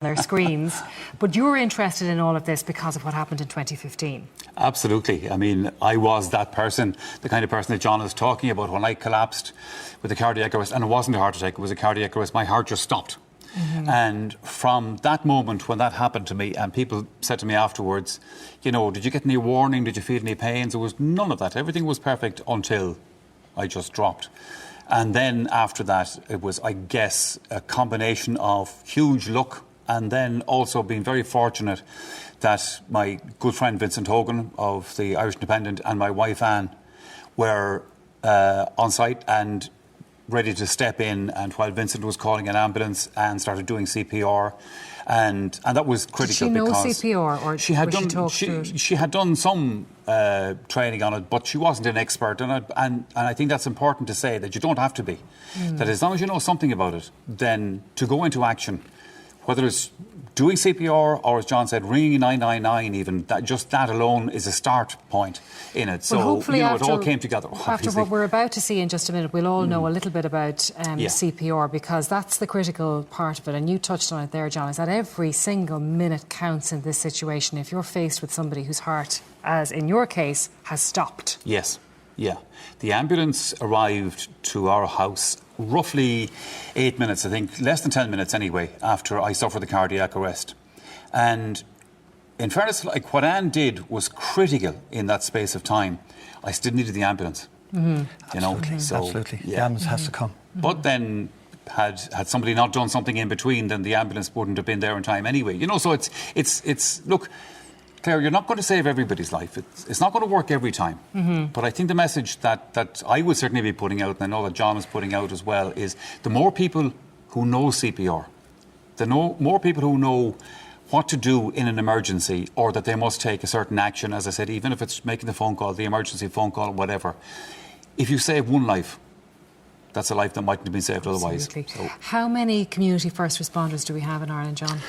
their screens. But you were interested in all of this because of what happened in 2015. Absolutely. I mean, I was that person, the kind of person that John is talking about. When I collapsed with a cardiac arrest, and it wasn't a heart attack, it was a cardiac arrest, my heart just stopped. And from that moment when that happened to me, and people said to me afterwards, you know, did you get any warning? Did you feel any pains? There was none of that. Everything was perfect until I just dropped. And then after that, it was, I guess, a combination of huge luck and then also being very fortunate that my good friend Vincent Hogan of the Irish Independent and my wife Anne were on site and ready to step in, and while Vincent was calling an ambulance and started doing CPR, and that was critical. Did she know because CPR, or she had done some training on it, but she wasn't an expert, and I think that's important to say, that you don't have to be. That as long as you know something about it, then to go into action, whether it's doing CPR or, as John said, ringing 999 even, that alone is a start point in it. So, hopefully it all came together. After what we're about to see in just a minute, we'll all know a little bit about CPR, because that's the critical part of it. And you touched on it there, John, is that every single minute counts in this situation if you're faced with somebody whose heart, as in your case, has stopped. Yes, yeah. The ambulance arrived to our house roughly 8 minutes, I think, less than 10 minutes anyway, after I suffered the cardiac arrest. And in fairness, like, what Anne did was critical in that space of time. I still needed the ambulance. You know, so, absolutely. Yeah. The ambulance has to come. But then, had somebody not done something in between, then the ambulance wouldn't have been there in time anyway. You know, so it's look, Claire, you're not going to save everybody's life. It's not going to work every time. But I think the message that I would certainly be putting out, and I know that John is putting out as well, is the more people who know CPR, the more people who know what to do in an emergency, or that they must take a certain action, as I said, even if it's making the phone call, the emergency phone call, whatever. If you save one life, that's a life that mightn't have been saved otherwise. So. How many community first responders do we have in Ireland, John?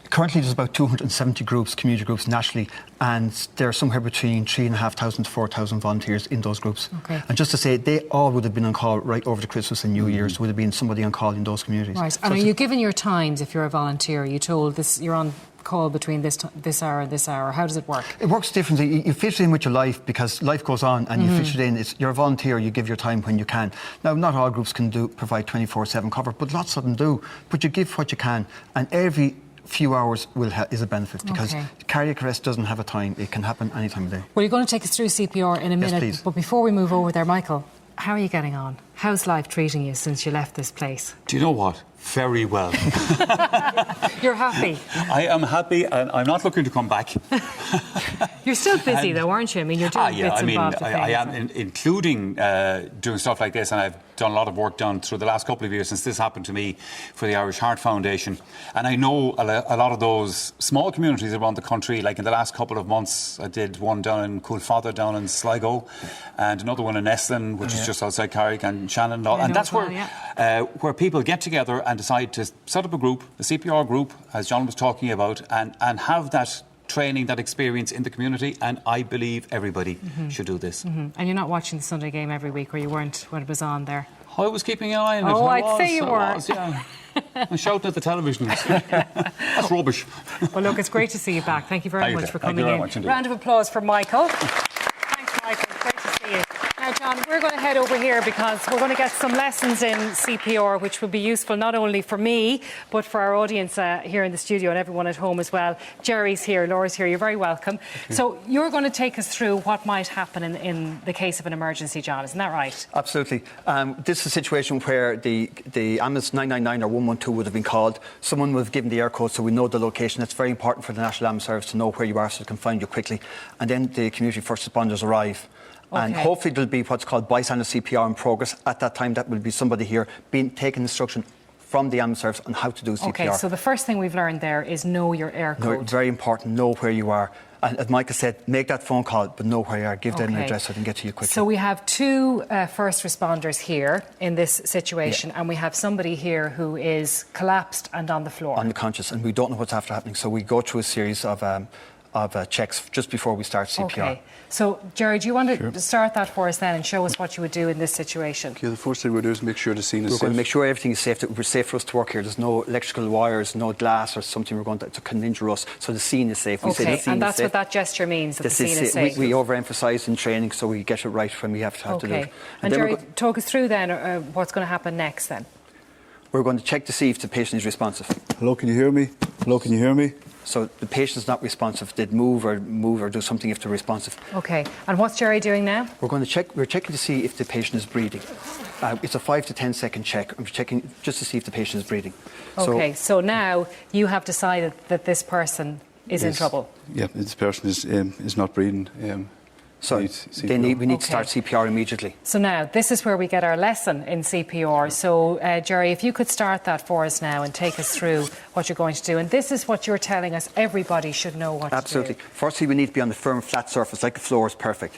Currently there's about 270 groups, community groups nationally, and there are somewhere between 3,500 to 4,000 volunteers in those groups. Okay. And just to say, they all would have been on call right over the Christmas and New Year's. Would have been somebody on call in those communities. Right. And are you given your times if you're a volunteer? Are you told this, you're on call between this hour and this hour? How does it work? It works differently. You fit it in with your life, because life goes on, and you fit it in. You're a volunteer, you give your time when you can. Now, not all groups can provide 24/7 cover, but lots of them do. But you give what you can, and every few hours is a benefit, because cardiac arrest doesn't have a time. It can happen any time of day. Well, you're going to take us through CPR in a minute. Please. But before we move over there, Michael, how are you getting on? How's life treating you since you left this place? Do you know what? Very well. You're happy? I am happy, and I'm not looking to come back. You're still busy though, aren't you? I mean, you're doing bits and bobs of things. I am, including doing stuff like this, and I've done a lot of work down through the last couple of years since this happened to me for the Irish Heart Foundation. And I know a lot of those small communities around the country. Like in the last couple of months, I did one down in Coolfather, down in Sligo, and another one in Esslin, which is just outside Carrick, and Shannon. And that's where people get together and decide to set up a group, a CPR group, as John was talking about, and have that training, that experience in the community. And I believe everybody should do this. And you're not watching the Sunday game every week, or you weren't when it was on there? I was keeping an eye on it. Oh, I'd say you were. Yeah. I'm shouting at the television. That's rubbish. Well, look, it's great to see you back. Thank you very much for coming in. Much Round of applause for Michael. Thanks, Michael. Great to see you. Now, John, we're going to head over here because we're going to get some lessons in CPR, which will be useful not only for me, but for our audience here in the studio and everyone at home as well. Gerry's here, Laura's here. You're very welcome. So you're going to take us through what might happen in the case of an emergency, John. Isn't that right? Absolutely. This is a situation where the ambulance 999 or 112 would have been called. Someone would have given the air code, so we know the location. It's very important for the National Ambulance Service to know where you are, so they can find you quickly. And then the community first responders arrive. And hopefully there'll be what's called bystander CPR in progress. At that time, that will be somebody here taking instruction from the ambulance service on how to do CPR. OK, so the first thing we've learned there is know your air code. No, very important, know where you are. And as Michael said, make that phone call, but know where you are. Give them an address so they can get to you quickly. So we have two first responders here in this situation, and we have somebody here who is collapsed and on the floor. Unconscious, and we don't know what's after happening. So we go through a series of checks just before we start CPR. Okay. So, Gerry, do you want to start that for us then and show us what you would do in this situation? Okay, the first thing we'll do is make sure the scene is We're safe. going to make sure everything is safe. We're safe for us to work here. There's no electrical wires, no glass or something we're going to can injure us. So the scene is safe. We say the Okay, scene and that's is safe. what that gesture means, that the This scene is safe. We overemphasise in training, so we get it right when we have to do it. And then Gerry, talk us through then what's going to happen next then. we're going to check to see if the patient is responsive. Hello, can you hear me? Hello, can you hear me? So the patient's not responsive. They'd move or do something if they're responsive. Okay, and what's Gerry doing now? We're checking to see if the patient is breathing. It's a 5 to 10 second check. I'm checking just to see if the patient is breathing. Okay, so now you have decided that this person is in trouble. Yeah, this person is not breathing. So we need to start CPR immediately. So now, this is where we get our lesson in CPR. So, Gerry, if you could start that for us now and take us through what you're going to do. And this is what you're telling us everybody should know what Absolutely. to do. Firstly, we need to be on the firm, flat surface, like the floor is perfect.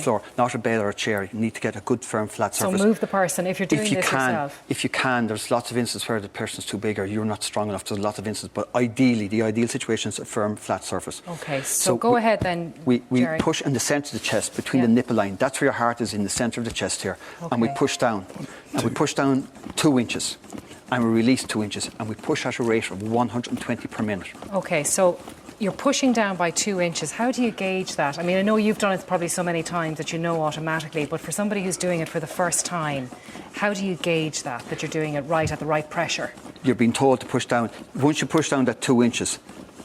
Floor, not a bed or a chair. You need to get a good, firm, flat surface. So move the person if you're doing this yourself. If you can, there's lots of instances where the person's too big or you're not strong enough. There's lots of instances. But ideally, the ideal situation is a firm, flat surface. Okay, so go ahead then, We Gerry. push in the centre of the chest, between the nipple line. That's where your heart is, in the centre of the chest here. And we push down. And we push down 2 inches. And we release 2 inches. And we push at a rate of 120 per minute. Okay, so you're pushing down by 2 inches. How do you gauge that? I mean, I know you've done it probably so many times that you know automatically, but for somebody who's doing it for the first time, how do you gauge that you're doing it right at the right pressure? You're being told to push down. Once you push down that 2 inches,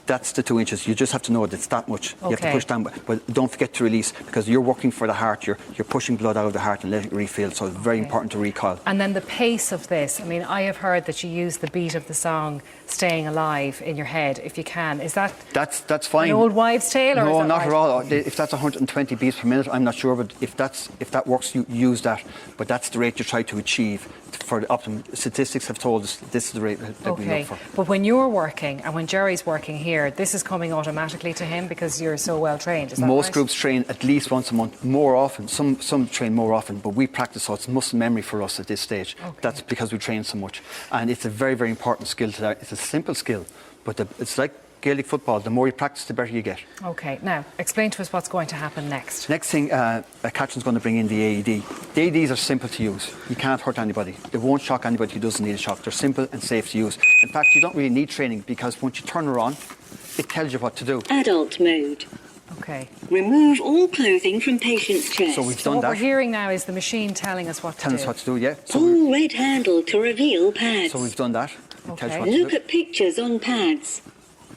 that's the 2 inches. You just have to know that it's that much. You have to push down, but don't forget to release, because you're working for the heart. You're pushing blood out of the heart and letting it refill. So it's very important to recoil. And then the pace of this. I mean, I have heard that you use the beat of the song "Staying Alive" in your head, if you can. Is that that's fine? an old wives' tale? Or no, is that not right? at all. If that's 120 beats per minute, I'm not sure, but if that works, you use that. But that's the rate you try to achieve for the optimum. Statistics have told us this is the rate that we look for. But when you're working and when Gerry's working here, this is coming automatically to him because you're so well trained. Is that Most right? groups train at least once a month, more often. Some train more often, but we practice, so it's muscle memory for us at this stage. Okay. That's because we train so much, and it's a very, very important skill to that. It's a simple skill, but it's like Gaelic football. The more you practice, the better you get. Okay, now explain to us what's going to happen next. Next thing, Catherine's going to bring in the AED. The AEDs are simple to use. You can't hurt anybody. It won't shock anybody who doesn't need a shock. They're simple and safe to use. In fact, you don't really need training, because once you turn her on, it tells you what to do. Adult mode. Okay. Remove all clothing from patient's chest. So we've So done what that. we're hearing now is the machine telling us what to do. Telling us what to do, yeah. Pull red handle to reveal pads. So we've done that. It tells you what to Look do. at pictures on pads.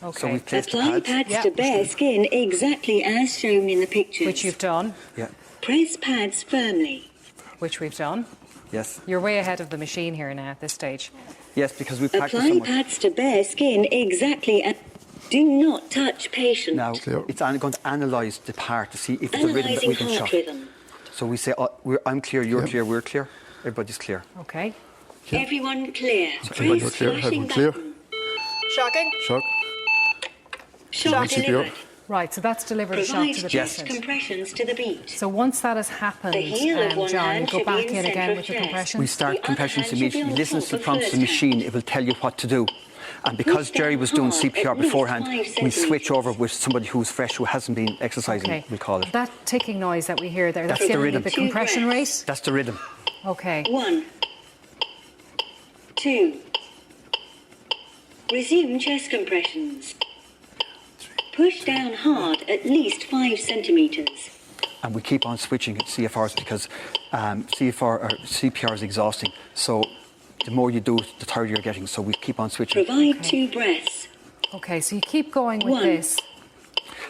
Okay. So we've placed the Apply pads. pads to bare skin exactly as shown in the pictures. Which you've done. Yeah. Press pads firmly. Which we've done. Yes. You're way ahead of the machine here now at this stage. Yes, because we practice so Apply much. pads to bare skin exactly as... Do not touch patient. Now, it's going to analyse the part to see if it's a rhythm that Analysing we can heart shock. rhythm. So we say, I'm clear, you're clear, we're clear. Everybody's clear. Okay. Everyone clear. Everyone Press clear, flashing everyone clear. button. Shocking. Shock. Shock CPR. delivered. Right, so that's delivered a shock Provide to the chest patient. compressions to the beat. So once that has happened, The heel of one John, you hand go should be back in in centre again of with the chest. compression. We The start other compressions hand should be immediately. on Listen top to the of prompts of the first machine, hand. it will tell you what to do. And because Push Gerry down was doing hard, CPR at least beforehand, 5 we centimetres. switch over with somebody who's fresh, who hasn't been exercising, Okay. we call it. That ticking noise that we hear there, that's That's the giving you rhythm. the 2 compression breaths. rate? That's the rhythm. Okay. 1, 2. Resume chest compressions. Push down hard at least 5 centimetres. And we keep on switching at CFRs because CPR is exhausting. So the more you do, the tired you're getting. So we keep on switching. Provide 2 breaths. Okay, so you keep going with 1, this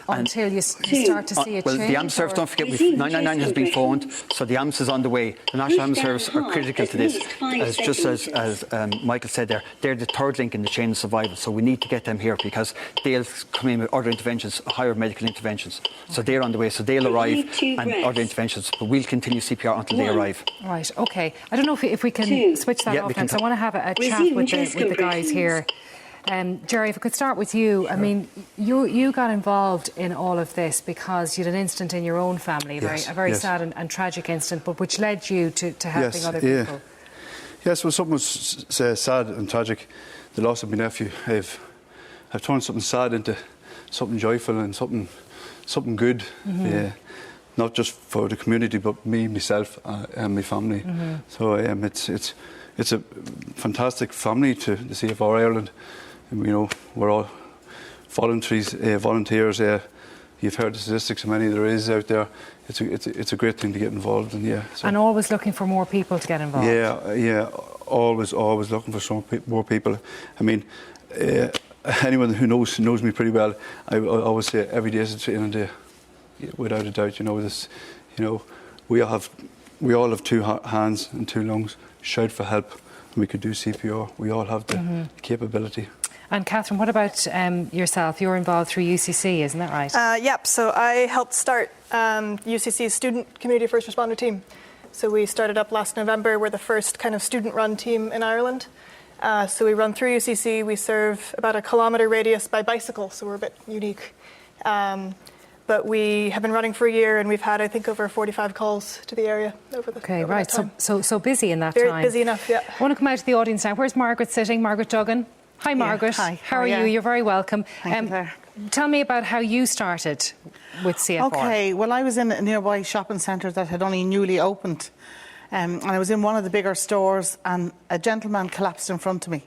until you start to see a Well, change? the ambulance service, or- don't forget, Resume 999 has been phoned, so the ambulance is on the way. The National Push Ambulance down Service are hard, critical at to this. least 5 Just as centimetres. Michael said there, they're the third link in the chain of survival, so we need to get them here because they'll come in with other interventions, higher medical interventions. So they're on the way, so they'll arrive Provide 2 and breaths. other interventions, but we'll continue CPR until they 1. arrive. Right, okay. I don't know if we can 2. switch that Yeah, off we now, can 'cause I want to have a chat Resume with chest the guys here. Gerry, if I could start with you. I mean, you got involved in all of this because you had an incident in your own family, a very yes. sad and tragic incident, but which led you to helping other yeah. people. Yes, well, something was sad and tragic. The loss of my nephew. I've turned something sad into something joyful and something good. Yeah, not just for the community, but me, myself, and my family. So it's a fantastic family to the CFR Ireland. And, you know, we're all volunteers. You've heard the statistics, how many there is out there. It's a great thing to get involved in. Yeah. So. And always looking for more people to get involved. Yeah. Always looking for more people. I mean, anyone who knows me pretty well, I always say every day is a training day, without a doubt. You know this. You know, we all have two hands and two lungs. Shout for help, and we could do CPR. We all have the capability. And Catherine, what about yourself? You're involved through UCC, isn't that right? Yep, so I helped start UCC's Student Community First Responder Team. So we started up last November. We're the first kind of student-run team in Ireland. So we run through UCC. We serve about a kilometre radius by bicycle, so we're a bit unique. But we have been running for a year, and we've had, I think, over 45 calls to the area over that time. So busy in that Very time. busy enough, yeah. I want to come out to the audience now. Where's Margaret sitting? Margaret Duggan. Hi, Margaret. Hi. How are you? You're very welcome. Thank you there. Tell me about how you started with CFR. Okay, well, I was in a nearby shopping centre that had only newly opened. And I was in one of the bigger stores, and a gentleman collapsed in front of me.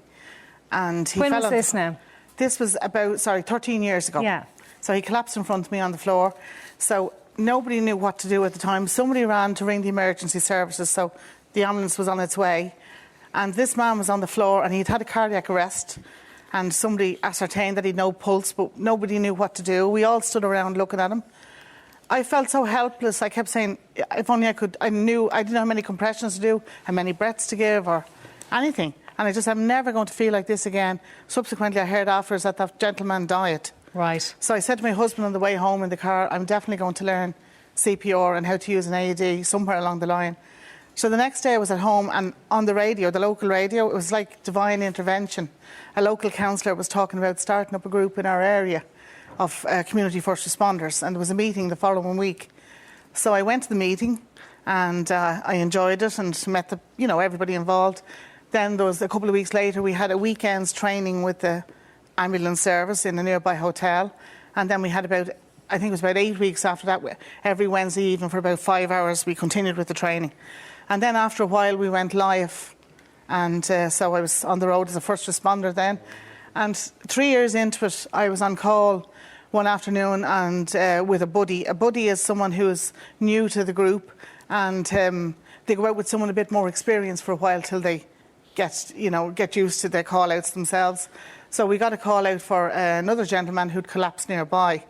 And he When fell was this now? This was about, 13 years ago. Yeah. So he collapsed in front of me on the floor. So nobody knew what to do at the time. Somebody ran to ring the emergency services, so the ambulance was on its way. And this man was on the floor, and he'd had a cardiac arrest. And somebody ascertained that he'd no pulse, but nobody knew what to do. We all stood around looking at him. I felt so helpless. I kept saying, if only I could. I didn't know how many compressions to do, how many breaths to give, or anything. And I'm never going to feel like this again. Subsequently, I heard afterwards that gentleman died. Right. So I said to my husband on the way home in the car, I'm definitely going to learn CPR and how to use an AED somewhere along the line. So the next day I was at home, and on the radio, the local radio, it was like divine intervention. A local councillor was talking about starting up a group in our area of community first responders, and there was a meeting the following week. So I went to the meeting, and I enjoyed it and met everybody involved. Then there was a couple of weeks later, we had a weekend's training with the ambulance service in a nearby hotel, and then we had about 8 weeks after that. Every Wednesday evening for about 5 hours we continued with the training. And then after a while we went live, and so I was on the road as a first responder then. And 3 years into it, I was on call one afternoon and with a buddy. A buddy is someone who is new to the group, and they go out with someone a bit more experienced for a while till they get used to their call-outs themselves. So we got a call-out for another gentleman who'd collapsed nearby.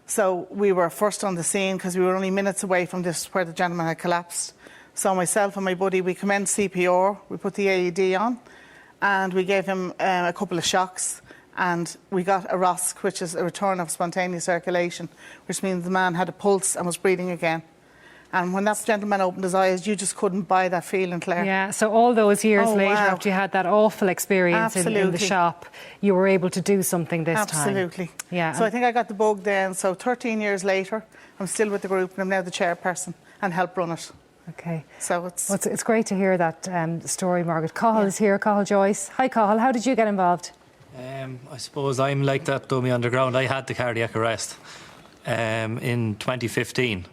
So we were first on the scene because we were only minutes away from where the gentleman had collapsed. So myself and my buddy, we commenced CPR, we put the AED on, and we gave him a couple of shocks, and we got a ROSC, which is a return of spontaneous circulation, which means the man had a pulse and was breathing again. And when that gentleman opened his eyes, you just couldn't buy that feeling, Claire. Yeah, so all those years later, wow. after you had that awful experience in the shop, you were able to do something this time. Absolutely. Yeah. So I think I got the bug then. So 13 years later, I'm still with the group, and I'm now the chairperson and help run it. Okay. So it's great to hear that story, Margaret. Cathal is here, Cathal Joyce. Hi, Cathal. How did you get involved? I suppose I'm like that dummy underground. I had the cardiac arrest in 2015.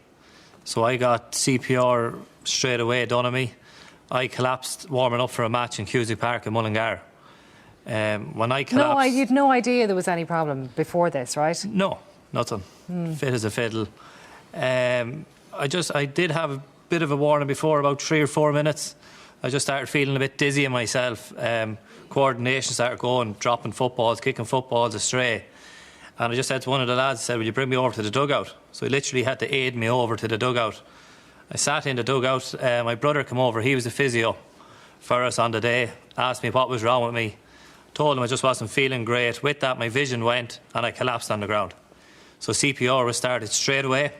So I got CPR straight away done on me. I collapsed warming up for a match in Cusack Park in Mullingar. When I collapsed... you'd no idea there was any problem before this, right? No, nothing. Fit as a fiddle. I did have a bit of a warning before, about 3 or 4 minutes. I just started feeling a bit dizzy in myself. Coordination started going, dropping footballs, kicking footballs astray. And I just said to one of the lads, will you bring me over to the dugout? So he literally had to aid me over to the dugout. I sat in the dugout. My brother came over. He was the physio for us on the day. Asked me what was wrong with me. Told him I just wasn't feeling great. With that, my vision went and I collapsed on the ground. So CPR was started straight away.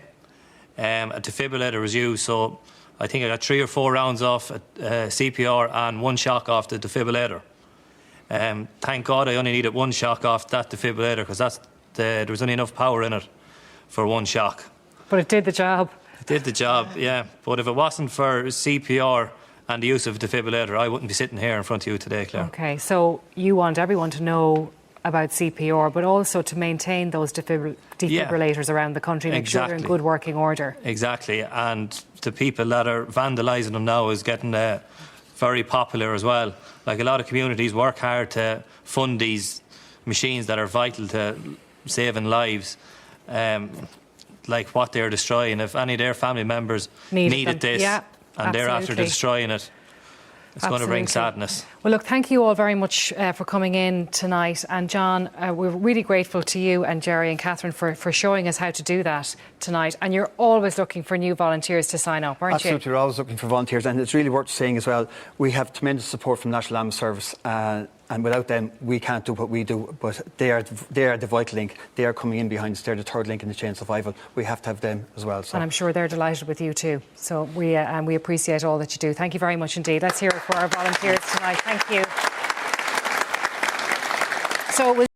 A defibrillator was used. So I think I got 3 or 4 rounds off CPR and 1 shock off the defibrillator. Thank God I only needed 1 shock off that defibrillator, because there was only enough power in it for 1 shock. But it did the job. It did the job, yeah. But if it wasn't for CPR and the use of a defibrillator, I wouldn't be sitting here in front of you today, Claire. Okay, so you want everyone to know about CPR, but also to maintain those defibrillators around the country, make sure they're in good working order. Exactly, and the people that are vandalising them now is getting very popular as well. Like, a lot of communities work hard to fund these machines that are vital to saving lives. Like what they're destroying, if any of their family members needed this, and they're after destroying it, it's going to bring sadness. Well, look, thank you all very much for coming in tonight. And John, we're really grateful to you and Gerry and Catherine for showing us how to do that tonight. And you're always looking for new volunteers to sign up, aren't you? Absolutely, we're always looking for volunteers. And it's really worth saying as well, we have tremendous support from National Ambulance Service. And without them, we can't do what we do. But they are the vital link. They are coming in behind us. They're the third link in the chain of survival. We have to have them as well. So. And I'm sure they're delighted with you too. So we appreciate all that you do. Thank you very much indeed. Let's hear it for our volunteers tonight. Thank you. So